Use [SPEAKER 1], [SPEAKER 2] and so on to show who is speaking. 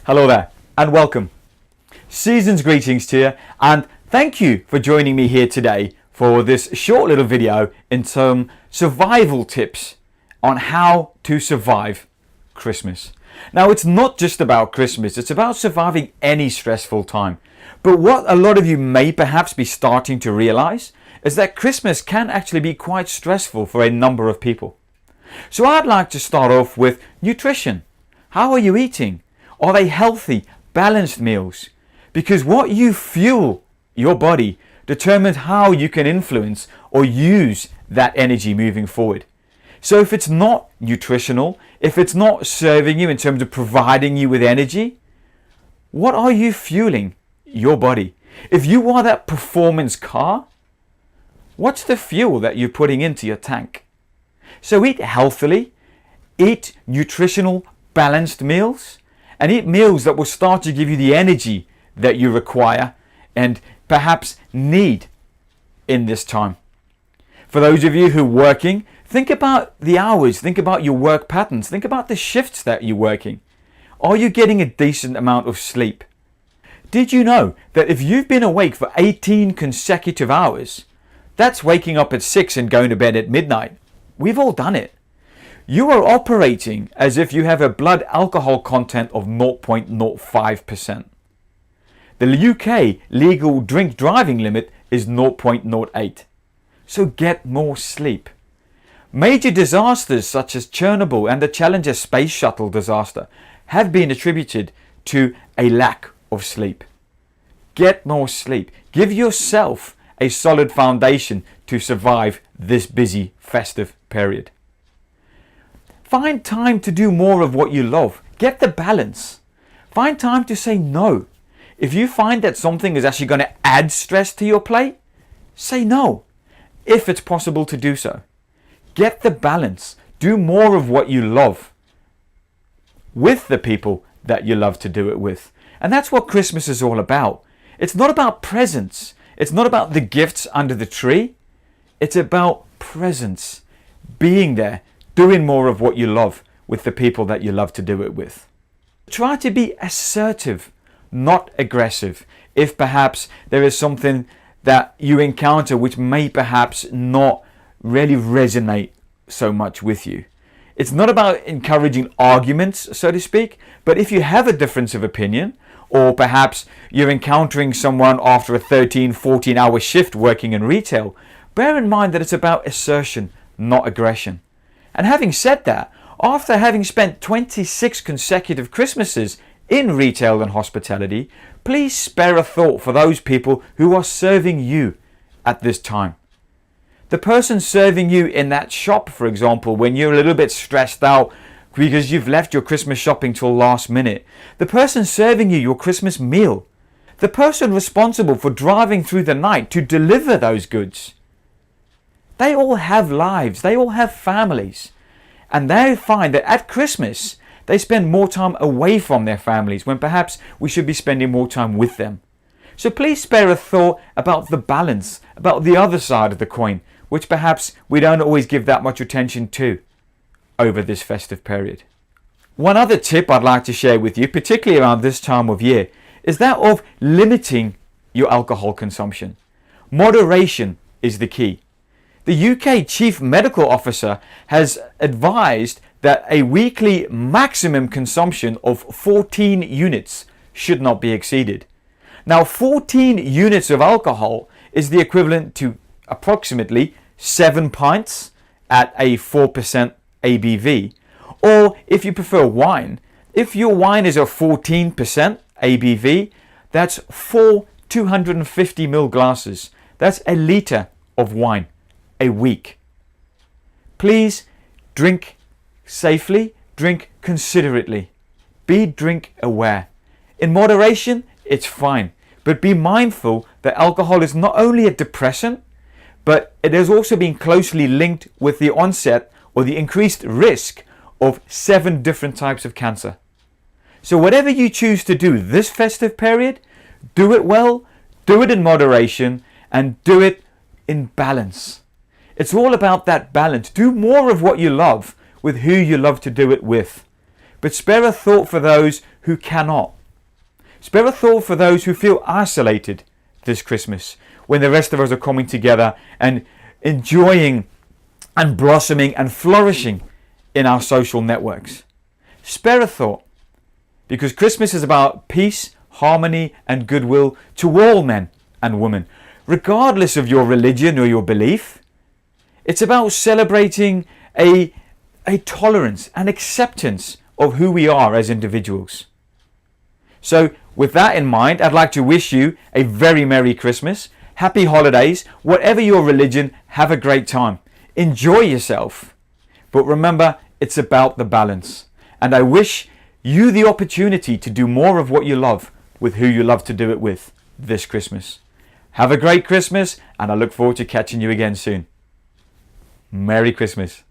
[SPEAKER 1] Hello there and welcome. Season's greetings to you and thank you for joining me here today for this short little video in some survival tips on how to survive Christmas. Now it's not just about Christmas, it's about surviving any stressful time. But what a lot of you may perhaps be starting to realize is that Christmas can actually be quite stressful for a number of people. So I'd like to start off with nutrition. How are you eating? Are they healthy, balanced meals? Because what you fuel your body determines how you can influence or use that energy moving forward. So if it's not nutritional, if it's not serving you in terms of providing you with energy, what are you fueling your body? If you are that performance car, what's the fuel that you're putting into your tank? So eat healthily, eat nutritional, balanced meals, and eat meals that will start to give you the energy that you require and perhaps need in this time. For those of you who are working, think about the hours, think about your work patterns, think about the shifts that you're working. Are you getting a decent amount of sleep? Did you know that if you've been awake for 18 consecutive hours, that's waking up at 6 and going to bed at midnight? We've all done it. You are operating as if you have a blood alcohol content of 0.05%. The UK legal drink driving limit is 0.08. So get more sleep. Major disasters such as Chernobyl and the Challenger space shuttle disaster have been attributed to a lack of sleep. Get more sleep. Give yourself a solid foundation to survive this busy festive period. Find time to do more of what you love. Get the balance. Find time to say no. If you find that something is actually going to add stress to your plate, say no, if it's possible to do so. Get the balance. Do more of what you love with the people that you love to do it with. And that's what Christmas is all about. It's not about presents. It's not about the gifts under the tree. It's about presence, being there, doing more of what you love with the people that you love to do it with. Try to be assertive, not aggressive. If perhaps there is something that you encounter which may perhaps not really resonate so much with you. It's not about encouraging arguments, so to speak, but if you have a difference of opinion, or perhaps you're encountering someone after a 13, 14-hour shift working in retail, bear in mind that it's about assertion, not aggression. And having said that, after having spent 26 consecutive Christmases in retail and hospitality, please spare a thought for those people who are serving you at this time. The person serving you in that shop, for example, when you're a little bit stressed out because you've left your Christmas shopping till last minute. The person serving you your Christmas meal. The person responsible for driving through the night to deliver those goods. They all have lives, they all have families, and they find that at Christmas they spend more time away from their families when perhaps we should be spending more time with them. So please spare a thought about the balance, about the other side of the coin, which perhaps we don't always give that much attention to over this festive period. One other tip I'd like to share with you, particularly around this time of year, is that of limiting your alcohol consumption. Moderation is the key. The UK Chief Medical Officer has advised that a weekly maximum consumption of 14 units should not be exceeded. Now, 14 units of alcohol is the equivalent to approximately 7 pints at a 4% ABV. Or if you prefer wine, if your wine is a 14% ABV, that's 4 250ml glasses. That's a litre of wine a week. Please drink safely, drink considerately, be drink aware. In moderation, it's fine, but be mindful that alcohol is not only a depressant, but it has also been closely linked with the onset or the increased risk of 7 different types of cancer. So whatever you choose to do this festive period, do it well, do it in moderation, and do it in balance. It's all about that balance. Do more of what you love with who you love to do it with. But spare a thought for those who cannot. Spare a thought for those who feel isolated this Christmas, when the rest of us are coming together and enjoying and blossoming and flourishing in our social networks. Spare a thought, because Christmas is about peace, harmony and goodwill to all men and women, regardless of your religion or your belief. It's about celebrating a tolerance and acceptance of who we are as individuals. So with that in mind, I'd like to wish you a very Merry Christmas, Happy Holidays, whatever your religion, have a great time. Enjoy yourself. But remember, it's about the balance. And I wish you the opportunity to do more of what you love with who you love to do it with this Christmas. Have a great Christmas, and I look forward to catching you again soon. Merry Christmas.